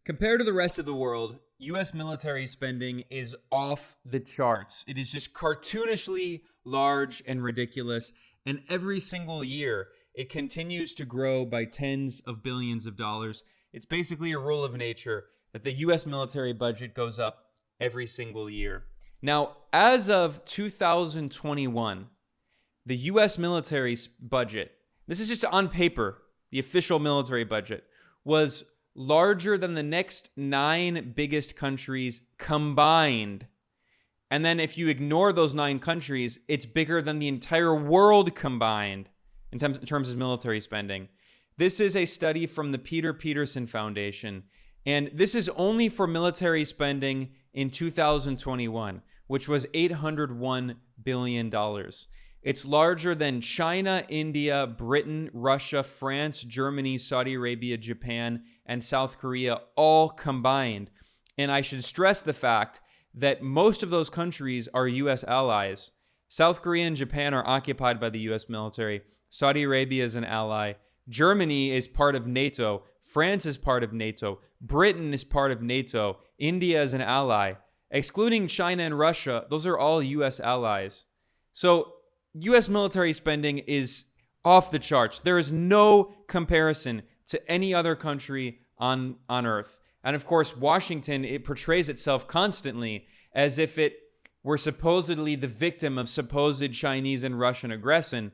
Compared to the rest of the world, US military spending is off the charts. It is just cartoonishly large and ridiculous. And every single year, it continues to grow by tens of billions of dollars. It's basically a rule of nature that the US military budget goes up every single year. Now, as of 2021, the US military budget, this is just on paper, the official military budget, was larger than the next 9 biggest countries combined. And then if you ignore those 9 countries, it's bigger than the entire world combined in terms of military spending. This is a study from the Peter Peterson Foundation, and this is only for military spending in 2021, which was $801 billion. It's larger than China, India, Britain, Russia, France, Germany, Saudi Arabia, Japan, and South Korea all combined. And I should stress the fact that most of those countries are U.S. allies. South Korea and Japan are occupied by the U.S. military. Saudi Arabia is an ally. Germany is part of NATO. France is part of NATO. Britain is part of NATO. India is an ally. Excluding China and Russia, those are all U.S. allies. So U.S. military spending is off the charts. There is no comparison to any other country on Earth. And of course, Washington, it portrays itself constantly as if it were supposedly the victim of supposed Chinese and Russian aggression,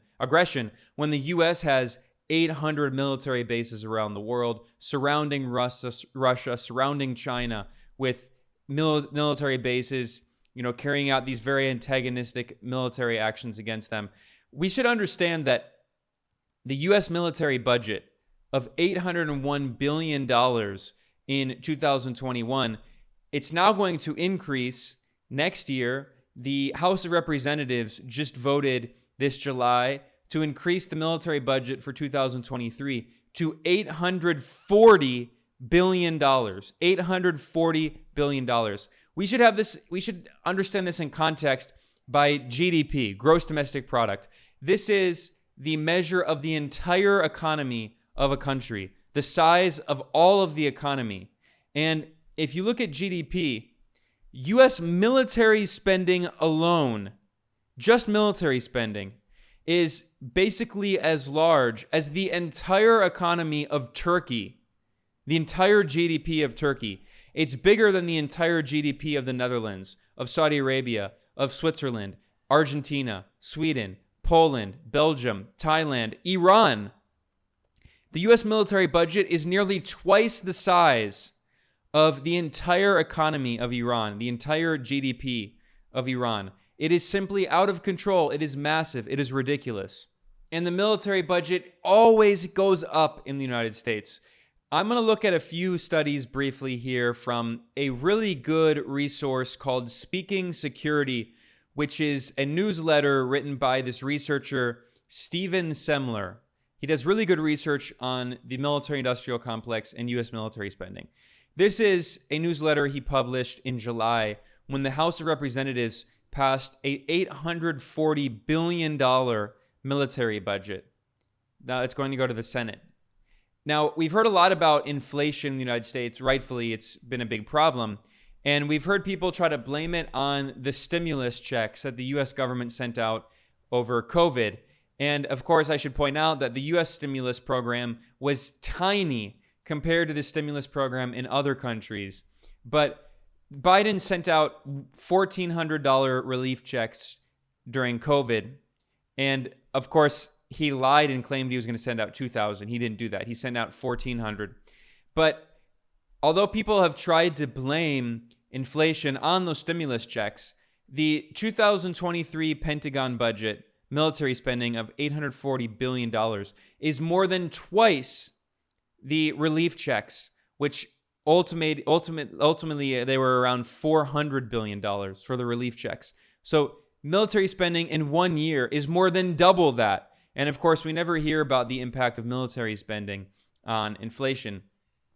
when the U.S. has 800 military bases around the world, surrounding Russia, surrounding China with military bases, carrying out these very antagonistic military actions against them. We should understand that the U.S. military budget of $801 billion in 2021, it's now going to increase next year. The House of Representatives just voted this July to increase the military budget for 2023 to $840 billion. $840 billion. We should understand this in context by GDP, gross domestic product. This is the measure of the entire economy of a country, the size of all of the economy. And if you look at GDP, U.S. military spending alone, just military spending, is basically as large as the entire economy of Turkey, the entire GDP of Turkey. It's bigger than the entire GDP of the Netherlands, of Saudi Arabia, of Switzerland, Argentina, Sweden, Poland, Belgium, Thailand, Iran. The U.S. military budget is nearly twice the size of the entire economy of Iran, the entire GDP of Iran. It is simply out of control. It is massive. It is ridiculous. And the military budget always goes up in the United States. I'm going to look at a few studies briefly here from a really good resource called Speaking Security, which is a newsletter written by this researcher, Stephen Semler. He does really good research on the military-industrial complex and U.S. military spending. This is a newsletter he published in July when the House of Representatives passed a $840 billion military budget. Now it's going to go to the Senate. Now, we've heard a lot about inflation in the United States. Rightfully, it's been a big problem. And we've heard people try to blame it on the stimulus checks that the U.S. government sent out over COVID. And of course, I should point out that the U.S. stimulus program was tiny compared to the stimulus program in other countries. But Biden sent out $1,400 relief checks during COVID. And of course, he lied and claimed he was going to send out 2,000. He didn't do that. He sent out 1,400. But although people have tried to blame inflation on those stimulus checks, the 2023 Pentagon budget, military spending of $840 billion, is more than twice the relief checks, which ultimately they were around $400 billion for the relief checks. So military spending in 1 year is more than double that. And of course, we never hear about the impact of military spending on inflation.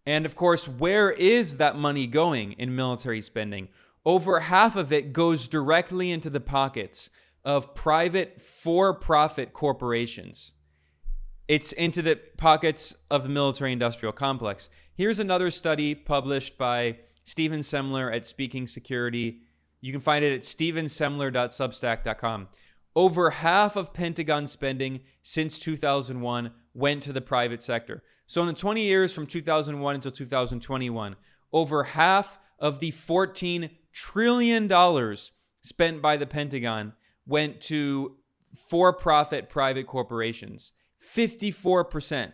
And of course, where is that money going in military spending? Over half of it goes directly into the pockets of private for-profit corporations. It's into the pockets of the military-industrial complex. Here's another study published by Stephen Semler at Speaking Security. You can find it at stevensemler.substack.com. Over half of Pentagon spending since 2001 went to the private sector. So in the 20 years from 2001 until 2021, over half of the $14 trillion spent by the Pentagon went to for-profit private corporations. 54%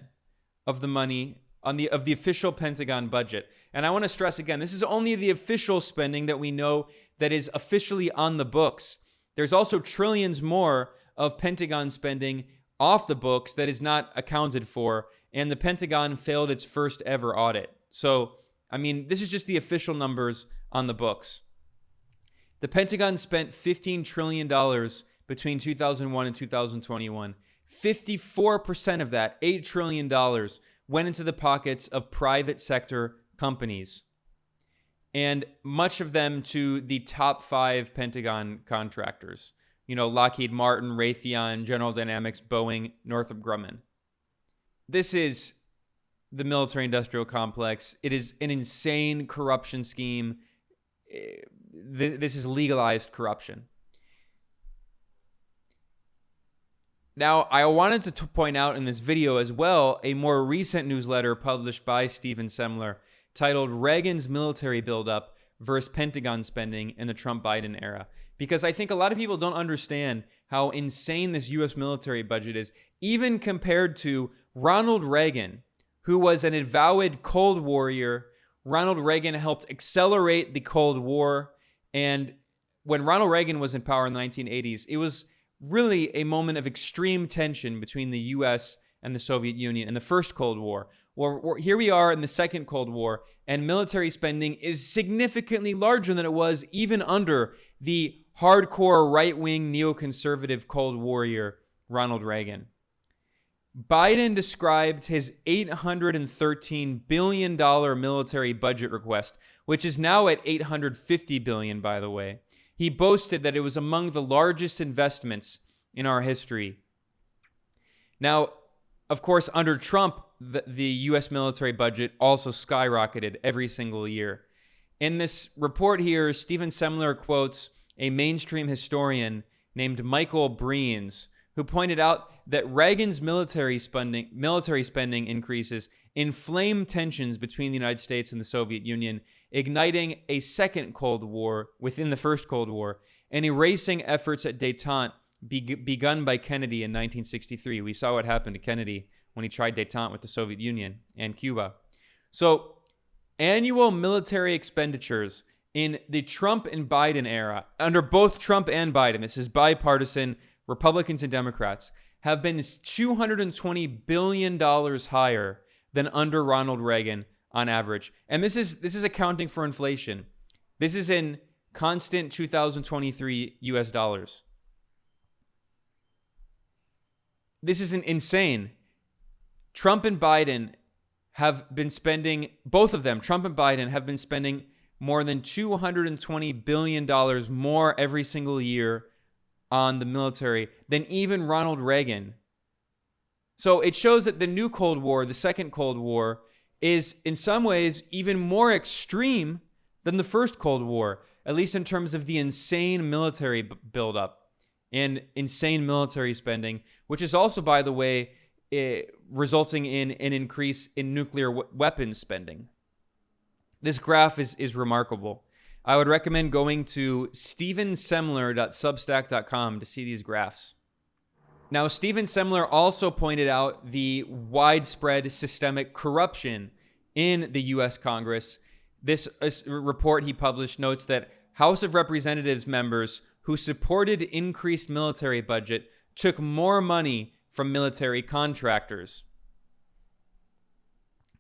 of the money of the official Pentagon budget. And I want to stress again, this is only the official spending that we know that is officially on the books. There's also trillions more of Pentagon spending off the books that is not accounted for, and the Pentagon failed its first ever audit. So, I mean, this is just the official numbers on the books. The Pentagon spent $15 trillion between 2001 and 2021. 54% of that, $8 trillion, went into the pockets of private sector companies, and much of them to the top 5 Pentagon contractors. You know, Lockheed Martin, Raytheon, General Dynamics, Boeing, Northrop Grumman. This is the military-industrial complex. It is an insane corruption scheme. This is legalized corruption. Now, I wanted to point out in this video as well a more recent newsletter published by Stephen Semler titled Reagan's Military Buildup versus Pentagon Spending in the Trump-Biden Era. Because I think a lot of people don't understand how insane this U.S. military budget is, even compared to Ronald Reagan, who was an avowed Cold Warrior. Ronald Reagan helped accelerate the Cold War. And when Ronald Reagan was in power in the 1980s, it was really a moment of extreme tension between the U.S. and the Soviet Union in the first Cold War. Here we are in the second Cold War, and military spending is significantly larger than it was even under the hardcore right-wing neoconservative Cold Warrior Ronald Reagan. Biden described his $813 billion military budget request, which is now at $850 billion, by the way. He boasted that it was among the largest investments in our history. Now, of course, under Trump, the U.S. military budget also skyrocketed every single year. In this report here, Stephen Semler quotes a mainstream historian named Michael Breens, who pointed out that Reagan's military spending increases inflamed tensions between the United States and the Soviet Union, igniting a second Cold War within the first Cold War and erasing efforts at détente begun by Kennedy in 1963. We saw what happened to Kennedy when he tried détente with the Soviet Union and Cuba. So, annual military expenditures in the Trump and Biden era, under both Trump and Biden, this is bipartisan, Republicans and Democrats, have been $220 billion higher than under Ronald Reagan on average. And this is accounting for inflation. This is in constant 2023 US dollars. This is insane. Trump and Biden have been spending, both of them, Trump and Biden have been spending more than $220 billion more every single year on the military than even Ronald Reagan. So it shows that the new Cold War, the second Cold War, is in some ways even more extreme than the first Cold War, at least in terms of the insane military buildup and insane military spending, which is also, by the way, resulting in an increase in nuclear weapons spending. This graph is remarkable. I would recommend going to stevensemler.substack.com to see these graphs. Now, Stephen Semler also pointed out the widespread systemic corruption in the U.S. Congress. This report he published notes that House of Representatives members who supported increased military budget took more money from military contractors.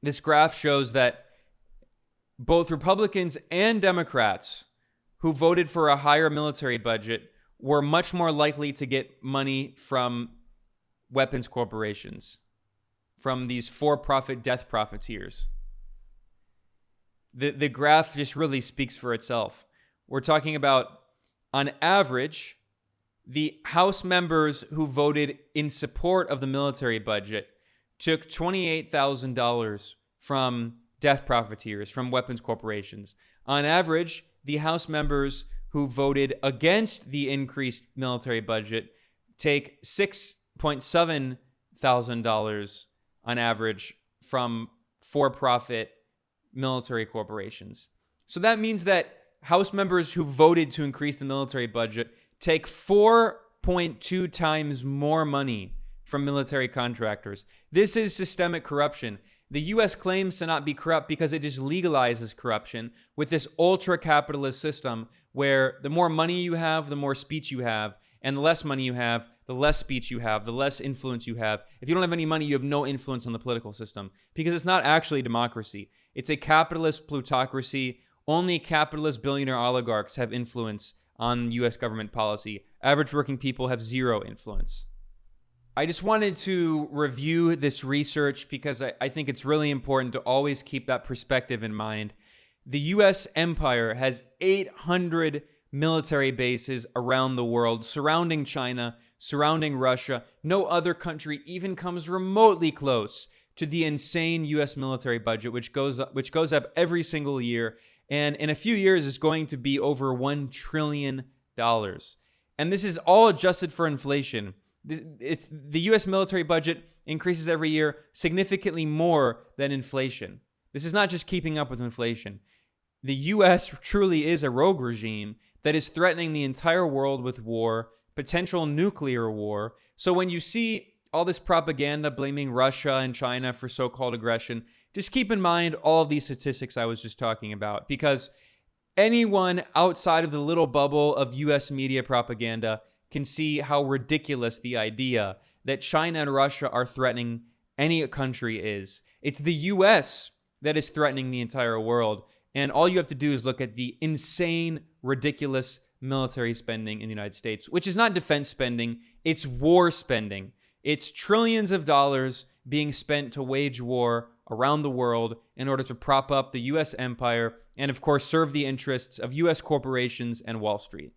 This graph shows that both Republicans and Democrats who voted for a higher military budget were much more likely to get money from weapons corporations, from these for-profit death profiteers. The graph just really speaks for itself. We're talking about, on average, the House members who voted in support of the military budget took $28,000 from death profiteers from weapons corporations. On average, the House members who voted against the increased military budget take $6.7 thousand on average from for-profit military corporations. So that means that House members who voted to increase the military budget take 4.2 times more money from military contractors. This is systemic corruption. The U.S. claims to not be corrupt because it just legalizes corruption with this ultra-capitalist system where the more money you have, the more speech you have, and the less money you have, the less speech you have, the less influence you have. If you don't have any money, you have no influence on the political system because it's not actually democracy. It's a capitalist plutocracy. Only capitalist billionaire oligarchs have influence on U.S. government policy. Average working people have zero influence. I just wanted to review this research because I think it's really important to always keep that perspective in mind. The U.S. empire has 800 military bases around the world, surrounding China, surrounding Russia. No other country even comes remotely close to the insane U.S. military budget, which goes up every single year. And in a few years, is going to be over $1 trillion. And this is all adjusted for inflation. The U.S. military budget increases every year significantly more than inflation. This is not just keeping up with inflation. The U.S. truly is a rogue regime that is threatening the entire world with war, potential nuclear war. So when you see all this propaganda blaming Russia and China for so-called aggression, just keep in mind all of these statistics I was just talking about, because anyone outside of the little bubble of U.S. media propaganda can see how ridiculous the idea that China and Russia are threatening any country is. It's the U.S. that is threatening the entire world. And all you have to do is look at the insane, ridiculous military spending in the United States, which is not defense spending, it's war spending. It's trillions of dollars being spent to wage war around the world in order to prop up the U.S. empire and, of course, serve the interests of U.S. corporations and Wall Street.